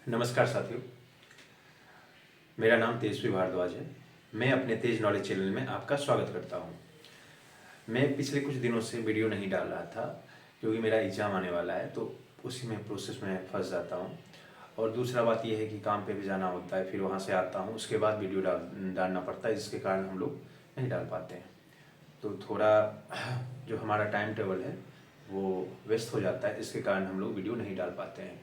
नमस्कार साथियों, मेरा नाम तेजस्वी भारद्वाज है। मैं अपने तेज नॉलेज चैनल में आपका स्वागत करता हूं। मैं पिछले कुछ दिनों से वीडियो नहीं डाल रहा था क्योंकि मेरा एग्ज़ाम आने वाला है, तो उसी में प्रोसेस में फंस जाता हूं। और दूसरा बात यह है कि काम पे भी जाना होता है, फिर वहां से आता हूं, उसके बाद वीडियो डालना पड़ता है, जिसके कारण हम लोग नहीं डाल पाते हैं। तो थोड़ा जो हमारा टाइम टेबल है वो व्यस्त हो जाता है, इसके कारण हम लोग वीडियो नहीं डाल पाते हैं।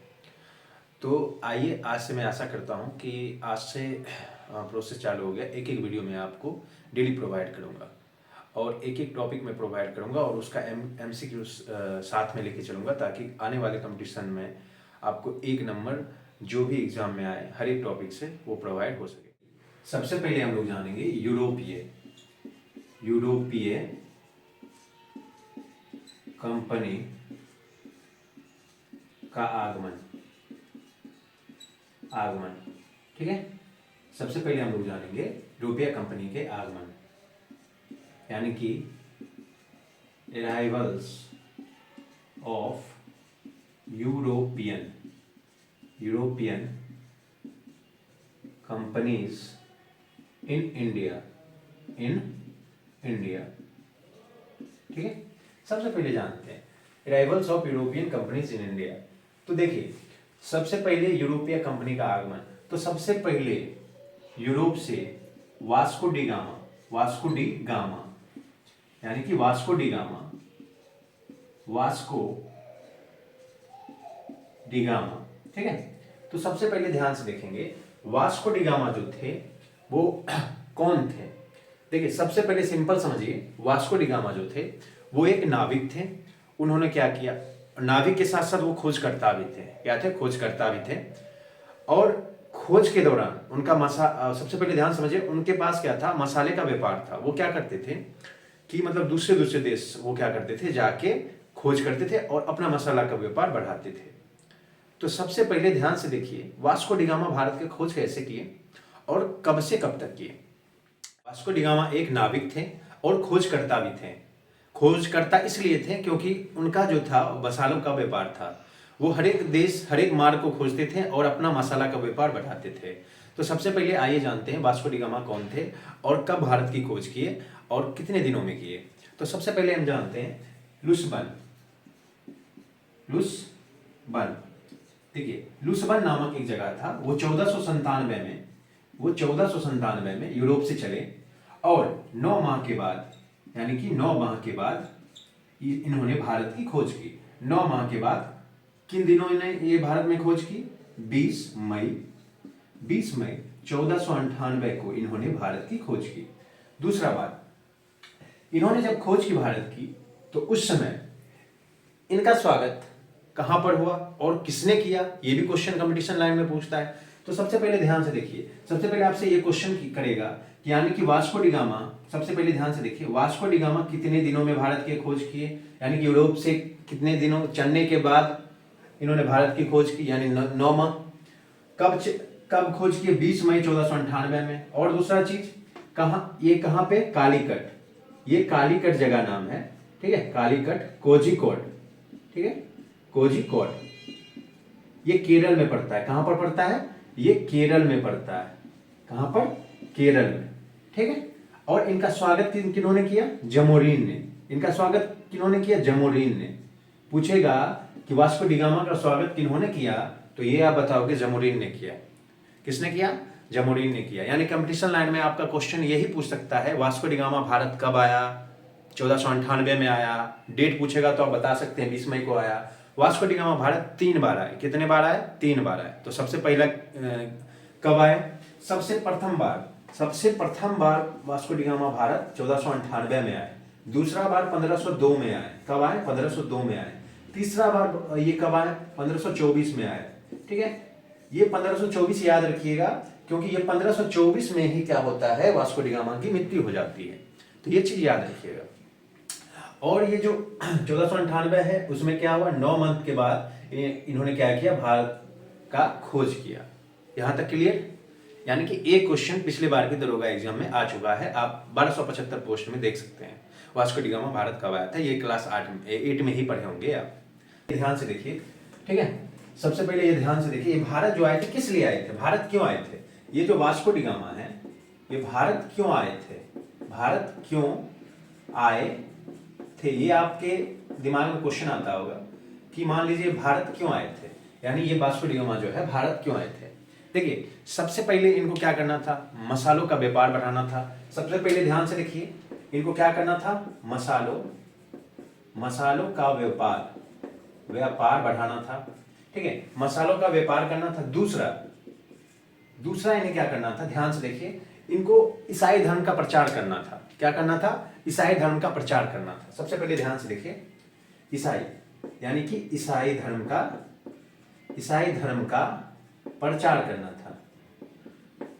तो आइए, आज से मैं आशा करता हूँ कि आज से प्रोसेस चालू हो गया। एक एक वीडियो मैं आपको डेली प्रोवाइड करूँगा और एक एक टॉपिक में प्रोवाइड करूँगा और उसका MCQ साथ में लेके चलूँगा, ताकि आने वाले कंपटीशन में आपको एक नंबर जो भी एग्ज़ाम में आए हर एक टॉपिक से वो प्रोवाइड हो सके। सबसे पहले हम लोग जानेंगे यूरोपीय कंपनी का आगमन। ठीक है, सबसे पहले हम लोग जानेंगे यूरोपीय कंपनी के आगमन, यानी कि arrivals of European companies in India. ठीक है, सबसे पहले जानते हैं arrivals of European companies in India. तो देखिए, सबसे पहले यूरोपीय कंपनी का आगमन, तो सबसे पहले यूरोप से वास्को डी गामा, यानी कि वास्को डी गामा। ठीक है, तो सबसे पहले ध्यान से देखेंगे वास्को डी गामा जो थे वो कौन थे। देखिए, सबसे पहले सिंपल समझिए, वास्को डी गामा जो थे वो एक नाविक थे। उन्होंने क्या किया, नाविक के साथ साथ वो खोजकर्ता भी थे। क्या थे? खोजकर्ता भी थे। और खोज के दौरान उनका सबसे पहले ध्यान समझिए, उनके पास क्या था, मसाले का व्यापार था। वो क्या करते थे कि मतलब दूसरे देश वो क्या करते थे, जाके खोज करते थे और अपना मसाला का व्यापार बढ़ाते थे। तो सबसे पहले ध्यान से देखिए, वास्को डी गामा भारत के खोज कैसे किए और कब से कब तक किए। वास्को डी गामा एक नाविक थे और खोजकर्ता भी थे। खोजकर्ता इसलिए थे क्योंकि उनका जो था मसालों का व्यापार था। वो हर एक देश, हर एक मार्ग को खोजते थे और अपना मसाला का व्यापार बढ़ाते थे। तो सबसे पहले आइए जानते हैं वास्को डी गामा कौन थे और कब भारत की खोज किए और कितने दिनों में किए। तो सबसे पहले हम जानते हैं लुसबन। देखिए, लुसबन नामक एक जगह था। वो 1497 में यूरोप से चले और 9 माह के बाद, यानी कि 9 माह के बाद इन्होंने भारत की खोज की। 9 माह के बाद किन दिनों ने ये भारत में खोज की? 20 मई 1498 को इन्होंने भारत की खोज की। दूसरा बात, इन्होंने जब खोज की भारत की, तो उस समय इनका स्वागत कहां पर हुआ और किसने किया, ये भी क्वेश्चन कंपटीशन लाइन में पूछता है। तो सबसे पहले ध्यान से देखिए, सबसे पहले आपसे ये क्वेश्चन करेगा कि यानी कि वास्को डी गामा, सबसे पहले ध्यान से देखिए, वास्को डी गामा कितने दिनों में भारत की खोज किए, यानी कि यूरोप से कितने दिनों चलने के बाद इन्होंने भारत की खोज की, यानी 9 माह। कब खोज की? 20 मई 1498 में। और दूसरा चीज, कहां पे? कालीकट। ये कालीकट जगह नाम है। ठीक है, कालीकट, कोझिकोड। ठीक है, कोझिकोड ये केरल में पड़ता है। कहां पर पड़ता है? ये केरल में पड़ता है। कहां पर? केरल में। ठीक है, और इनका स्वागत किन्होंने किया? जमोरीन ने। इनका स्वागत किन्होंने किया? जमोरीन ने। पूछेगा कि वास्को डी गामा का स्वागत किन्होंने किया, तो ये आप बताओगे जमोरीन ने किया। किसने किया? जमोरीन ने किया। यानी कंपटीशन लाइन में आपका क्वेश्चन यही पूछ सकता है, वास्को डी गामा भारत कब आया? 1498 में आया। डेट पूछेगा तो आप बता सकते हैं 20 मई को आया। वास्को डी गामा भारत 3 बार आए। कितने बार आए? 3 बार आए। तो सबसे पहला कब आए? सबसे प्रथम बार वास्को डी गामा भारत 1498 में आए। दूसरा बार 1502 में आए। कब आए? 1502 में आए। तीसरा बार ये कब आए? 1524 में आए। ठीक है, ये 1524 याद रखिएगा, क्योंकि ये 1524 में ही क्या होता है, वास्को डी गामा की मृत्यु हो जाती है। तो ये चीज याद रखिएगा। और ये जो 1498 है, उसमें क्या हुआ? 9 मंथ के बाद इन्होंने क्या किया? भारत का खोज किया। यहां तक क्लियर? यानी कि एक क्वेश्चन पिछले बार के दरोगा एग्जाम में आ चुका है, आप 1275 पोस्ट में देख सकते हैं। वास्को डी गामा भारत कब आया था, ये क्लास 8 में ही पढ़े होंगे आप। ध्यान से देखिए। ठीक है, सबसे पहले ये ध्यान से देखिए, ये भारत जो आए थे किस लिए आए थे, भारत क्यों आए थे? ये जो वास्को डी गामा है, ये भारत क्यों आए थे, भारत क्यों आए थे? ये आपके दिमाग में क्वेश्चन आता होगा कि मान लीजिए भारत क्यों आए थे, यानी ये वास्को डी गामा जो है भारत क्यों आए थे। देखिए सबसे पहले इनको क्या करना था, मसालों का व्यापार बढ़ाना था। सबसे पहले ध्यान से देखिए, इनको क्या करना था, मसालों का व्यापार बढ़ाना था, ठीक है, मसालों का व्यापार करना था। दूसरा इन्हें क्या करना था, ध्यान से देखिए, इनको ईसाई धर्म का प्रचार करना था। क्या करना था, ईसाई धर्म का प्रचार करना था। सबसे पहले ध्यान से देखिए, ईसाई यानी कि ईसाई धर्म का प्रचार करना था।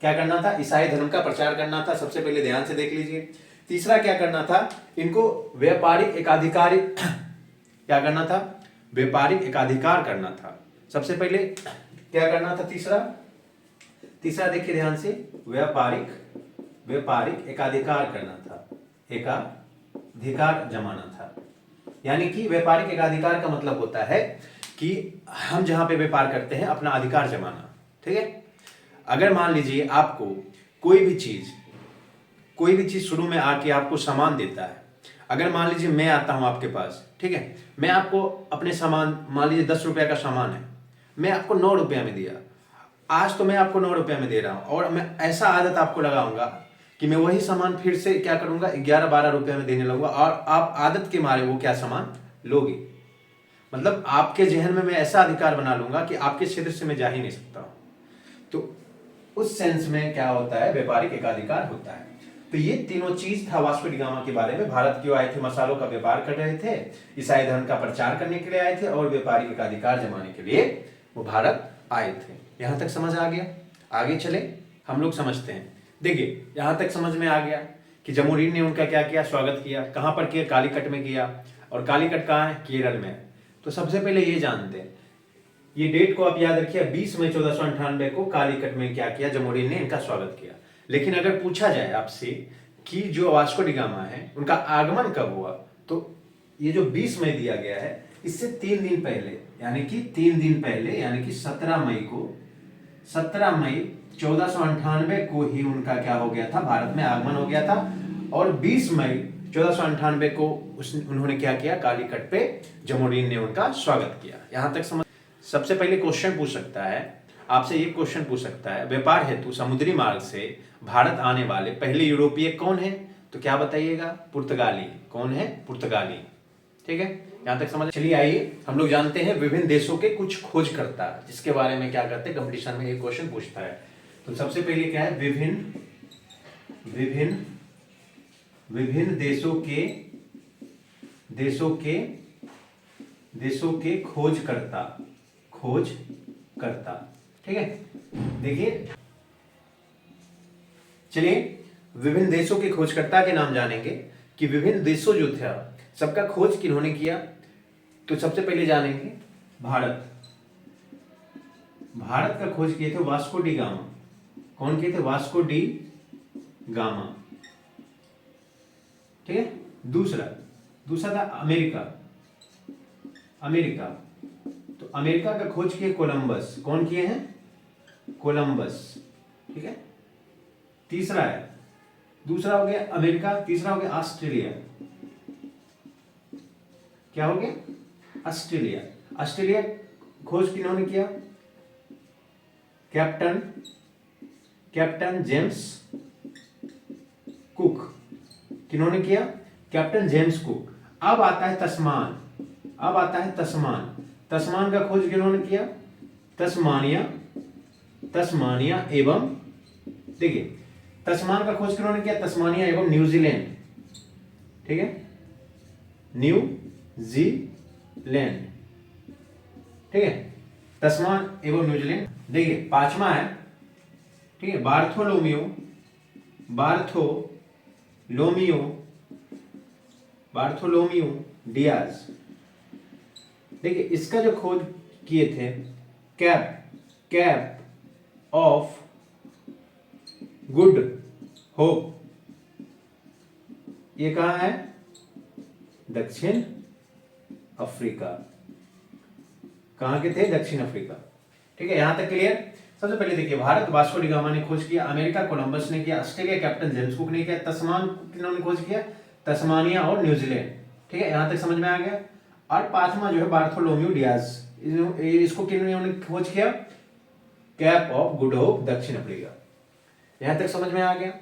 क्या करना था, ईसाई धर्म का प्रचार करना था। सबसे पहले ध्यान से देख लीजिए। तीसरा क्या करना था, इनको व्यापारिक एकाधिकार क्या करना था, व्यापारिक एकाधिकार करना था। सबसे पहले क्या करना था, तीसरा देखिए ध्यान से, व्यापारिक एकाधिकार करना था, एकाधिकार जमाना था। यानी कि व्यापारिक एकाधिकार का मतलब होता है कि हम जहां पे व्यापार करते हैं अपना अधिकार जमाना, ठीक है। अगर मान लीजिए आपको कोई भी चीज शुरू में आके आपको सामान देता है, अगर मान लीजिए मैं आता हूं आपके पास, ठीक है, मैं आपको अपने सामान, मान लीजिए 10 रुपए का सामान है, मैं आपको 9 रुपया में दिया। आज तो मैं आपको 9 रुपये में दे रहा हूं और मैं ऐसा आदत आपको लगाऊंगा कि मैं वही सामान फिर से क्या करूंगा, 11-12 रुपये में देने लगूंगा और आप आदत के मारे वो क्या सामान लोगे। मतलब आपके जहन में मैं ऐसा अधिकार बना लूंगा कि आपके क्षेत्र से मैं जा ही नहीं सकता हूं। तो उस सेंस में क्या होता है, व्यापारिक एकाधिकार होता है। तो ये तीनों चीज था वास्को डी गामा के बारे में। भारत क्यों आए थे, मसालों का व्यापार कर रहे थे, ईसाई धर्म का प्रचार करने के लिए आए थे और व्यापारिक एकाधिकार जमाने के लिए वो भारत आए थे। यहां तक समझ आ गया? आगे चले हम लोग समझते हैं। देखिए यहां तक समझ में आ गया कि जमोरिन ने उनका क्या किया, स्वागत किया। कहां पर किया, कालीकट में किया। और कालीकट कहां है, केरल में। तो सबसे पहले ये जानते हैं, ये डेट को आप याद रखिए, 20 मई 1498 को कालीकट में क्या किया, जमोरिन ने इनका स्वागत किया। लेकिन अगर पूछा जाए आपसे कि जो वास्को डी गामा है उनका आगमन कब हुआ, तो ये जो 20 मई दिया गया है, इससे 3 दिन पहले, यानी कि 3 दिन पहले, यानी कि 17 मई 1498 को ही उनका क्या हो गया था, भारत में आगमन हो गया था। और 20 मई 1498 को उन्होंने क्या किया, कालीकट पे जमोरिन ने उनका स्वागत किया। यहां तक समझ। सबसे पहले क्वेश्चन पूछ सकता है आपसे, ये क्वेश्चन पूछ सकता है, व्यापार हेतु समुद्री मार्ग से भारत आने वाले पहले यूरोपीय कौन है? तो क्या बताइएगा, पुर्तगाली। कौन है, पुर्तगाली। ठीक है, यहां तक समझ। चलिए आइए हम लोग जानते हैं विभिन्न देशों के कुछ खोजकर्ता, जिसके बारे में क्या करते हैं, कंपटीशन में एक क्वेश्चन पूछता है। तो सबसे पहले क्या है, विभिन्न देशों के खोजकर्ता। ठीक है, देखिए चलिए विभिन्न देशों के खोजकर्ता के नाम जानेंगे कि विभिन्न देशों जो थे सबका खोज किन्होंने किया। तो सबसे पहले जानेंगे भारत का खोज किए थे वास्को डी गामा। कौन किए थे, वास्को डी गामा। ठीक है, दूसरा था अमेरिका। तो अमेरिका का खोज किए कोलंबस। कौन किए हैं, कोलंबस। ठीक है, दूसरा हो गया अमेरिका। तीसरा हो गया ऑस्ट्रेलिया। क्या हो गया, ऑस्ट्रेलिया खोज किन्होंने किया, कैप्टन जेम्स कुक। किन्होंने किया, कैप्टन जेम्स कुक। अब आता है तस्मान का खोज किन्होंने किया, तस्मानिया एवं, देखिए तस्मान का खोज किन्होंने किया, तस्मानिया एवं न्यूजीलैंड। ठीक है, न्यूजीलैंड। ठीक है, तस्मान एवं न्यूजीलैंड। देखिए पांचवा है, ठीक है, बार्थोलोमियो डियाज। देखिए इसका जो खोज किए थे, कैप ऑफ गुड होप। ये कहां है, दक्षिण अफ्रीका। कहाँ के थे? दक्षिण अफ्रीका। ठीक है, यहाँ तक क्लियर। सबसे पहले देखिए, भारत वास्को डी गामा ने खोज किया, अमेरिका कोलंबस ने किया, ऑस्ट्रेलिया कैप्टन जेम्स कुक ने किया, तस्मान किन्होंने खोज किया? तस्मानिया और न्यूजीलैंड। ठीक है, यहाँ तक समझ में आ गया। और पांचवा जो है बार्थोलोम्यू डियाज, इसको किन्होंने खोज किया? कैप ऑफ गुड होप, दक्षिण अफ्रीका। यहां तक समझ में आ गया।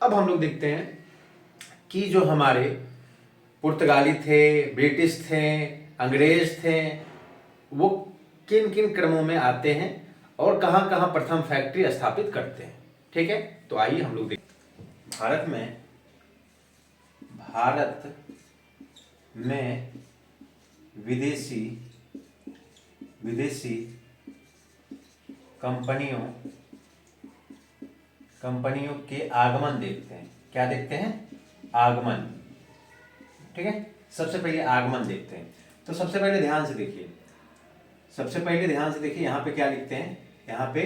अब हम लोग देखते हैं कि जो हमारे पुर्तगाली थे, ब्रिटिश थे, अंग्रेज थे, वो किन किन क्रमों में आते हैं और कहां कहां प्रथम फैक्ट्री स्थापित करते हैं। ठीक है, तो आइए हम लोग देखते हैं। भारत में विदेशी कंपनियों के आगमन देखते हैं। क्या देखते हैं? आगमन। ठीक है, सबसे पहले आगमन देखते हैं। तो सबसे पहले ध्यान से देखिए, यहाँ पे क्या लिखते हैं? यहाँ पे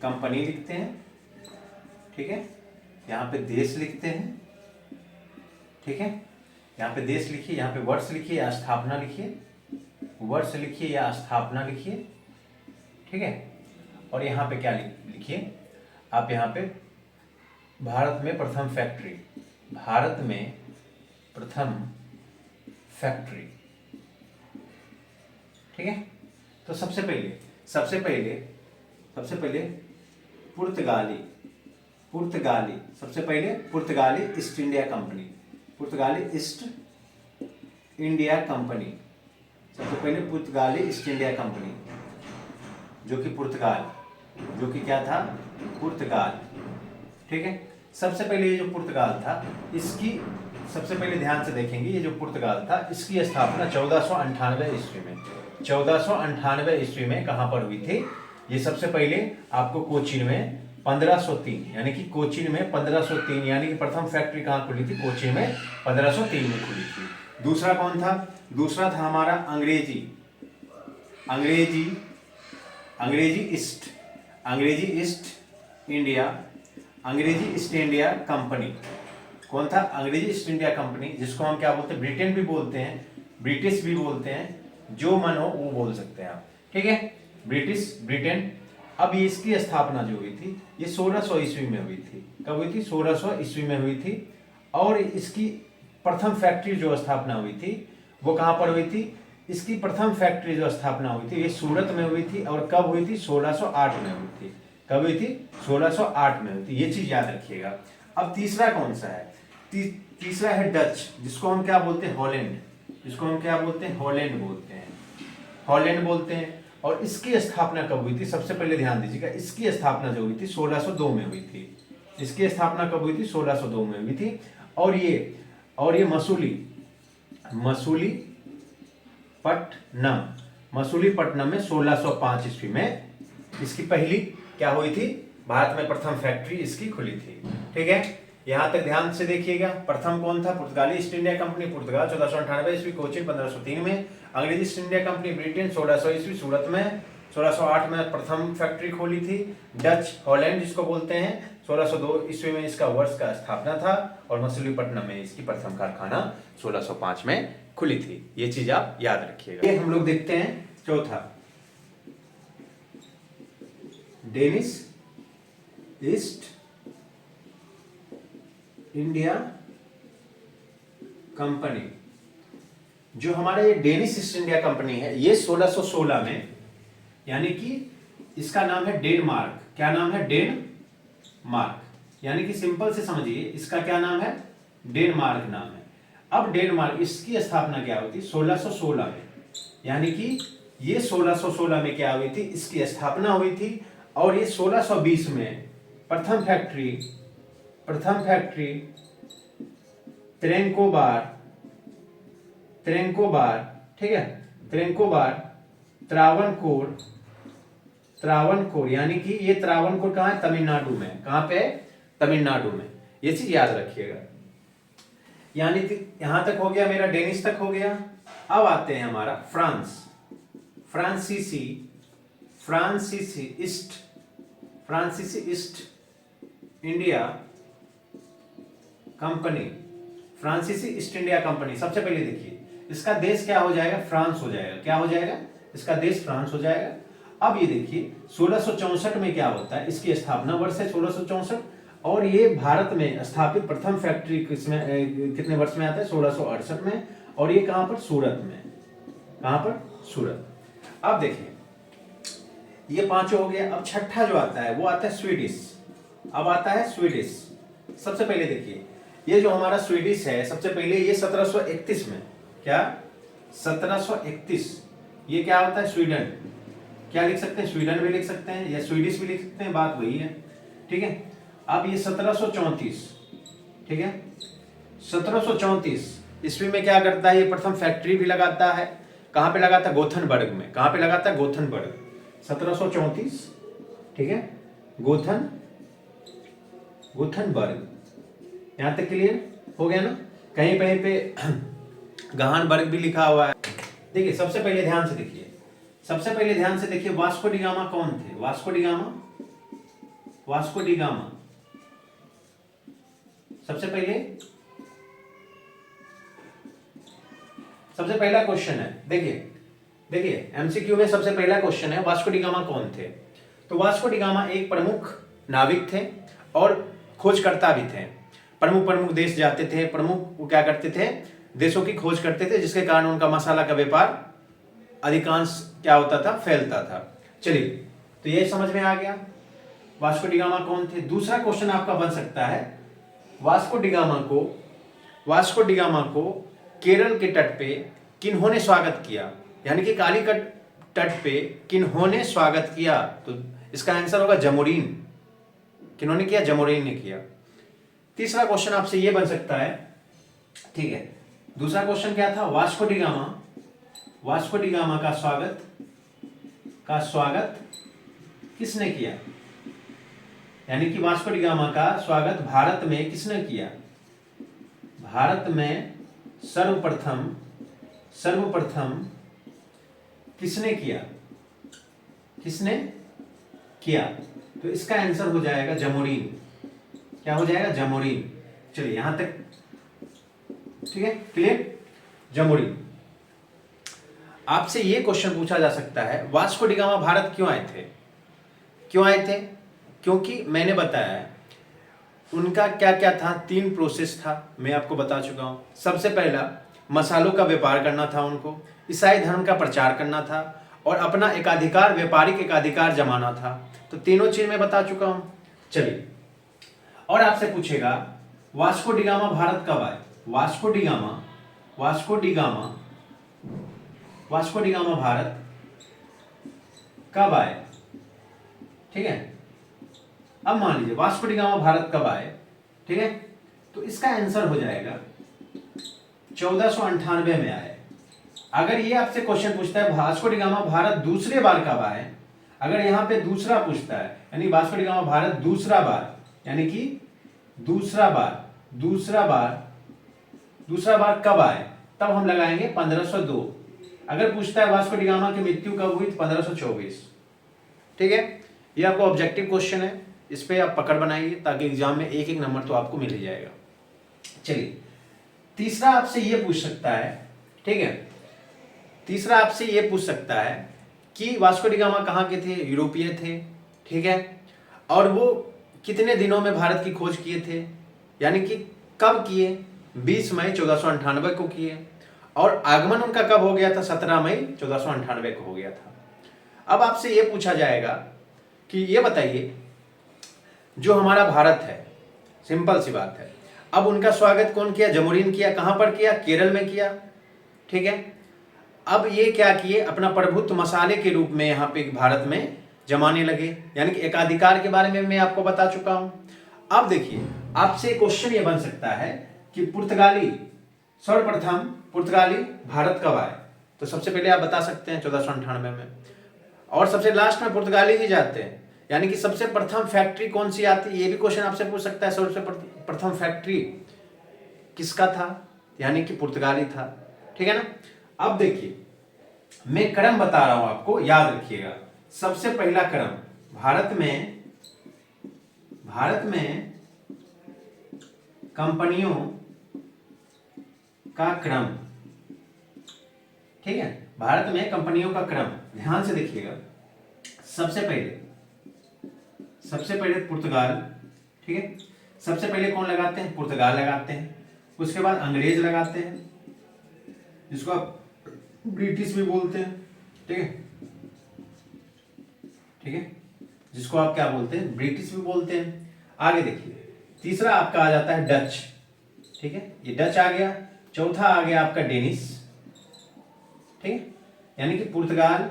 कंपनी लिखते हैं। ठीक है, यहाँ पे देश लिखते हैं। ठीक है, यहाँ पे देश लिखिए, यहाँ पे वर्ष लिखिए या स्थापना लिखिए, वर्ष लिखिए या स्थापना लिखिए। ठीक है, और यहाँ पे क्या लिखिए आप? यहाँ पे भारत में प्रथम फैक्ट्री। ठीक है, तो सबसे पहले पुर्तगाली ईस्ट इंडिया कंपनी, जो कि क्या था? पुर्तगाल। ठीक है, सबसे पहले ये जो पुर्तगाल था, इसकी सबसे पहले ध्यान से देखेंगे, ये जो पुर्तगाल था इसकी स्थापना 1498 ईस्वी में 1498 ईस्वी में कहां पर हुई थी? ये सबसे पहले आपको कोचीन में 1503, यानी कि कोचीन में 1503, यानी कि प्रथम फैक्ट्री कहां खुली थी? कोचीन में 1503 में खुली थी। दूसरा कौन था? दूसरा था हमारा अंग्रेजी ईस्ट इंडिया कंपनी। कौन था? अंग्रेजी ईस्ट इंडिया कंपनी, जिसको हम क्या बोलते हैं? ब्रिटेन भी बोलते हैं, ब्रिटिश भी बोलते हैं, जो मन हो वो बोल सकते हैं आप। ठीक है, ब्रिटेन। अब ये इसकी स्थापना जो हुई थी, ये 1600 ईस्वी में हुई थी। कब हुई थी? 1600 ईस्वी में हुई थी। और इसकी प्रथम फैक्ट्री जो स्थापना हुई थी वो कहां पर हुई थी? इसकी प्रथम फैक्ट्री जो स्थापना हुई थी ये सूरत में हुई थी। और कब हुई थी? 1608 में हुई थी। कब हुई थी? 1608 में हुई थी। ये चीज याद रखिएगा। अब तीसरा कौन सा है? तीसरा है डच, जिसको हम क्या बोलते हैं? हॉलैंड। हॉलैंड बोलते हैं। और इसकी स्थापना कब हुई थी? सबसे पहले ध्यान दीजिएगा, इसकी स्थापना जो हुई थी 1602 में हुई थी। इसकी स्थापना कब हुई थी? 1602 में हुई थी। और ये मसूलीपट्टनम में 1605 ईस्वी में इसकी पहली क्या हुई थी? भारत में प्रथम फैक्ट्री इसकी खुली थी। ठीक है, यहां तक ध्यान से देखिएगा। प्रथम कौन था? पुर्तगाली ईस्ट इंडिया कंपनी, पुर्तगाल 1498 ईस्वी, कोचीन 1503 में, अंग्रेजी ईस्ट इंडिया कंपनी ब्रिटेन 1600 ईस्वी, सूरत में 1608 में प्रथम फैक्ट्री खोली थी। डच हॉलैंड जिसको बोलते हैं, 1602 ईस्वी में इसका वर्ष का स्थापना था। और मसूलीपट्टनम में इसकी प्रथम कारखाना 1605 में खुली थी। ये चीज आप याद रखिएगा। ये हम लोग देखते हैं चौथा, डेनिश ईस्ट इंडिया कंपनी। जो हमारा ये डेनिश ईस्ट इंडिया कंपनी है, ये 1616 में, यानी कि इसका नाम है डेनमार्क। क्या नाम है? डेनमार्क। यानी कि सिंपल से समझिए, इसका क्या नाम है? डेनमार्क नाम है। अब डेनमार्क, इसकी स्थापना क्या हुई थी? 1616 में। यानी कि ये 1616 में क्या हुई थी? इसकी स्थापना हुई थी। और ये 1620 में प्रथम फैक्ट्री त्रेंकोबार, ठीक है, त्रावणकोर, यानी कि ये त्रावणकोर कहां है? तमिलनाडु में। कहां पे? तमिलनाडु में। ये चीज याद रखिएगा। यानी कि यहां तक हो गया, मेरा डेनिश तक हो गया। अब आते हैं हमारा फ्रांसीसी ईस्ट इंडिया कंपनी। फ्रांसीसी ईस्ट इंडिया कंपनी, सबसे पहले देखिए, इसका देश क्या हो जाएगा? फ्रांस हो जाएगा। क्या हो जाएगा? इसका देश फ्रांस हो जाएगा। अब ये देखिए 1664 में क्या होता है, इसकी स्थापना वर्ष है 1664, और ये भारत में स्थापित प्रथम फैक्ट्री कितने वर्ष में आता है, 1668 में, और ये कहां पर, सूरत में। कहां पर, सूरत। अब देखिए ये पांचों हो गया। अब छठा जो आता है वो आता है स्वीडिश। अब आता है स्वीडिश। सबसे पहले देखिए ये जो हमारा स्वीडिश है, सबसे पहले ये 1731 में, क्या 1731, ये क्या होता है, स्वीडन। क्या लिख सकते हैं, स्वीडन भी लिख सकते हैं या स्वीडिश भी लिख सकते हैं, बात वही है, ठीक है। अब ये 1734, ठीक है, 1734 ईस्वी में क्या करता है, ये प्रथम फैक्ट्री भी लगाता है। कहां पे लगाता है, गोथनबर्ग में। कहां पे लगाता है, गोथनबर्ग। 1734, ठीक है, गोथनबर्ग। यहां तक क्लियर हो गया ना। कहीं कहीं पे गहानबर्ग भी लिखा हुआ है। देखिए सबसे पहले ध्यान से देखिए, सबसे पहले ध्यान से देखिए, वास्को डी गामा कौन थे, Vasco D gamma, Vasco D gamma. सबसे पहला क्वेश्चन है, देखिए एमसीक्यू में सबसे पहला क्वेश्चन है वास्को डी गामा कौन थे। तो वास्को डी गामा एक प्रमुख नाविक थे और खोजकर्ता भी थे। प्रमुख देश जाते थे, प्रमुख वो क्या करते थे, देशों की खोज करते थे, जिसके कारण उनका मसाला का व्यापार अधिकांश क्या होता था, फैलता था। चलिए तो ये समझ में आ गया वास्को डी गामा कौन थे। दूसरा क्वेश्चन आपका बन सकता है, वास्को डी गामा को केरल के तट पे किन्होंने स्वागत किया, यानी कि कालीकट तट पे किन्होंने स्वागत किया। तो इसका आंसर होगा जमोरीन। किन्होंने किया, जमोरीन ने किया। तीसरा क्वेश्चन आपसे ये बन सकता है, ठीक है, दूसरा क्वेश्चन क्या था, वास्को डी गामा का स्वागत किसने किया, यानी कि वास्को डी गामा का स्वागत भारत में किसने किया। भारत में सर्वप्रथम किसने किया, तो इसका आंसर हो जाएगा जमोरीन। क्या हो जाएगा, जमोरीन। चलिए यहां तक ठीक है, क्लियर, जमोरीन। आपसे यह क्वेश्चन पूछा जा सकता है, वास्को डी गामा भारत क्यों आए थे, क्योंकि मैंने बताया उनका क्या क्या था, 3 प्रोसेस था, मैं आपको बता चुका हूं। सबसे पहला मसालों का व्यापार करना था उनको, ईसाई धर्म का प्रचार करना था, और अपना एकाधिकार, व्यापारिक एकाधिकार जमाना था। तो तीनों चीज मैं बता चुका हूं। चलिए और आपसे पूछेगा वास्को डी गामा भारत कब आए। वास्को डी गामा भारत कब आए, ठीक है। अब मान लीजिए वास्को डी गामा भारत कब आए, ठीक है, तो इसका आंसर हो जाएगा 1498 में आए। अगर ये आपसे क्वेश्चन पूछता है वास्को डी गामा भारत दूसरे बार कब आए, अगर यहां पे दूसरा पूछता है, यानी वास्को डी गामा भारत दूसरा बार, यानी कि दूसरा बार कब आए, तब हम लगाएंगे 1502। अगर पूछता है वास्को डी गामा की मृत्यु कब हुई, तो 1524। ठीक है, ये आपको ऑब्जेक्टिव क्वेश्चन है, इस पे आप पकड़ बनाइए ताकि एग्जाम में एक नंबर तो आपको मिल ही जाएगा। चलिए तीसरा आपसे ये पूछ सकता है, ठीक है, तीसरा आपसे ये पूछ सकता है कि वास्को डी गामा कहाँ के थे, यूरोपीय थे, ठीक है, और वो कितने दिनों में भारत की खोज किए थे, यानी कि कब किए, 20 मई 1498 को किए, और आगमन उनका कब हो गया था, 17 मई 1498 को हो गया था। अब आपसे ये पूछा जाएगा कि ये बताइए जो हमारा भारत है, सिंपल सी बात है, अब उनका स्वागत कौन किया, जमोरीन किया। कहां पर किया, केरल में किया, ठीक है। अब ये क्या किए, अपना प्रभुत्व मसाले के रूप में यहाँ पे भारत में जमाने लगे, यानी कि एकाधिकार के बारे में मैं आपको बता चुका हूं। अब देखिए आपसे क्वेश्चन ये बन सकता है कि सर्वप्रथम पुर्तगाली भारत कब आए, तो सबसे पहले आप बता सकते हैं 1498 में, और सबसे लास्ट में पुर्तगाली ही जाते हैं, यानी कि सबसे प्रथम फैक्ट्री कौन सी आती है, ये भी क्वेश्चन आपसे पूछ सकता है, सबसे प्रथम फैक्ट्री किसका था, यानी कि पुर्तगाली था, ठीक है ना। अब देखिए मैं क्रम बता रहा हूं आपको, याद रखिएगा। सबसे पहला क्रम भारत में कंपनियों का क्रम, ठीक है, भारत में कंपनियों का क्रम ध्यान से देखिएगा। सबसे पहले पुर्तगाल, ठीक है, सबसे पहले कौन लगाते हैं? पुर्तगाल लगाते हैं। उसके बाद अंग्रेज लगाते हैं, जिसको आप ब्रिटिश भी बोलते हैं, ठीक है, ठीक है, जिसको आप क्या बोलते हैं? ब्रिटिश भी बोलते हैं। आगे देखिए, तीसरा आपका आ जाता है डच, ठीक है, ये डच आ गया। चौथा आ गया आपका डेनिश, ठीक है, यानी कि पुर्तगाल,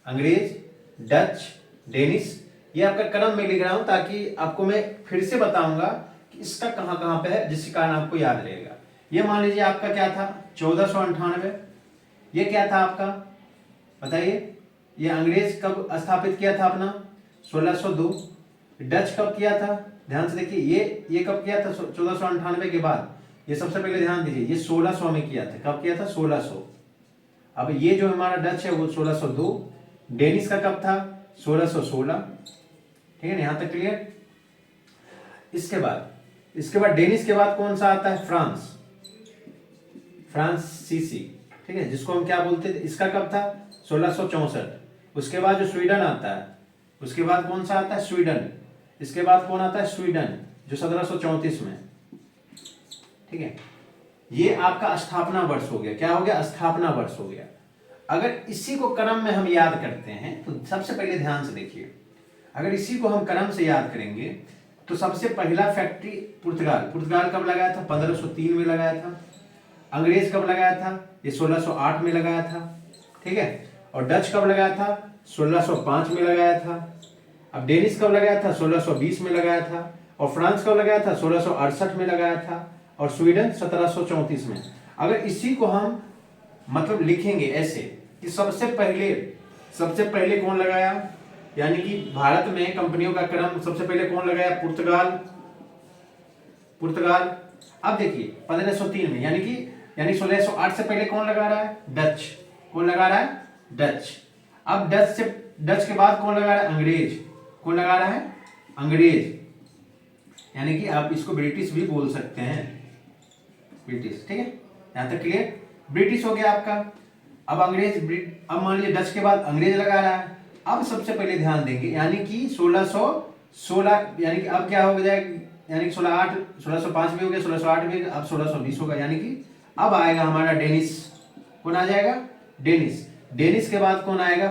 अंग्रेज, डच, डेनिश। ये आपका क्रम में लिख रहा हूं ताकि आपको मैं फिर से बताऊंगा कि इसका कहां कहां पे है, जिसके कारण आपको याद रहेगा। ये मान लीजिए आपका क्या था? 1498। ये क्या था आपका? बताइए। ये अंग्रेज कब स्थापित किया था अपना? 1602। डच कब किया था? ध्यान से देखिए, ये कब किया था? 1498 के बाद। ये सबसे पहले ध्यान दीजिए, ये 1600 में किया था। कब किया था? 1600। अब ये जो हमारा डच है वो 1602। डेनिश का कब था? 1616। ठीक है ना, यहां तक क्लियर? इसके बाद डेनिश के बाद कौन सा आता है? फ्रांसीसी, ठीक है, जिसको हम क्या बोलते थे? इसका कब था? 1664। उसके बाद जो स्वीडन आता है, उसके बाद कौन सा आता है? स्वीडन। इसके बाद कौन आता है? स्वीडन, जो 1734 में, ठीक है। ये आपका स्थापना वर्ष हो गया। क्या हो गया? स्थापना वर्ष हो गया। अगर इसी को क्रम में हम याद करते हैं तो सबसे पहले ध्यान से देखिए, अगर इसी को हम क्रम से याद करेंगे तो सबसे पहला फैक्ट्री पुर्तगाल कब लगाया था? 1503 में लगाया था। अंग्रेज कब लगाया था? ये 1608 में लगाया था, ठीक है। और डच कब लगाया था? 1605 में लगाया था। अब डेनिश कब लगाया था? 1620 में लगाया था। और फ्रांस कब लगाया था? 1668 में लगाया था। और स्वीडन 1734 में। अगर इसी को हम मतलब लिखेंगे ऐसे कि सबसे पहले कौन लगाया, यानी कि भारत में कंपनियों का क्रम सबसे पहले कौन लगाया? पुर्तगाल। अब देखिए 1503 में, यानी 1608 से पहले कौन लगा रहा है? डच। कौन लगा रहा है? डच। अब डच के बाद कौन लगा रहा है? अंग्रेज। कौन लगा रहा है? अंग्रेज, यानी कि आप इसको ब्रिटिश भी बोल सकते हैं, ब्रिटिश, ठीक है। यहां तक क्लियर? ब्रिटिश हो गया आपका। अब अब मान लीजिए डच के बाद अंग्रेज लगा रहा है। अब सबसे पहले ध्यान देंगे, यानी कि 1616, यानी कि अब क्या हो जाएगा? यानी कि 1605 भी हो गया, 1608 भी, अब 1620 होगा, यानी कि अब आएगा हमारा डेनिश। कौन आ जाएगा? डेनिश के बाद कौन आएगा?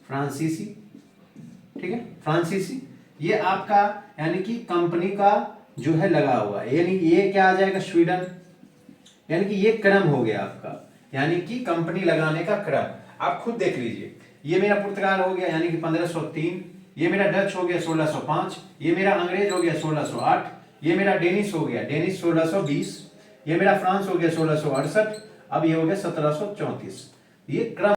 फ्रांसीसी, ठीक है, फ्रांसीसी। ये आपका यानी कि कंपनी का जो है लगा हुआ है, यानी ये क्या आ जाएगा? स्वीडन। यानी कि ये क्रम हो गया आपका, यानी कि कंपनी लगाने का क्रम। आप खुद देख लीजिए, ये मेरा पुर्तगाल हो गया यानी कि 1503, ये मेरा डच हो गया 1605, ये मेरा अंग्रेज हो गया 1608, ये मेरा डेनिश हो गया 1620, ये मेरा फ्रांस हो गया 1668, अब ये हो गया 1734। ये क्रम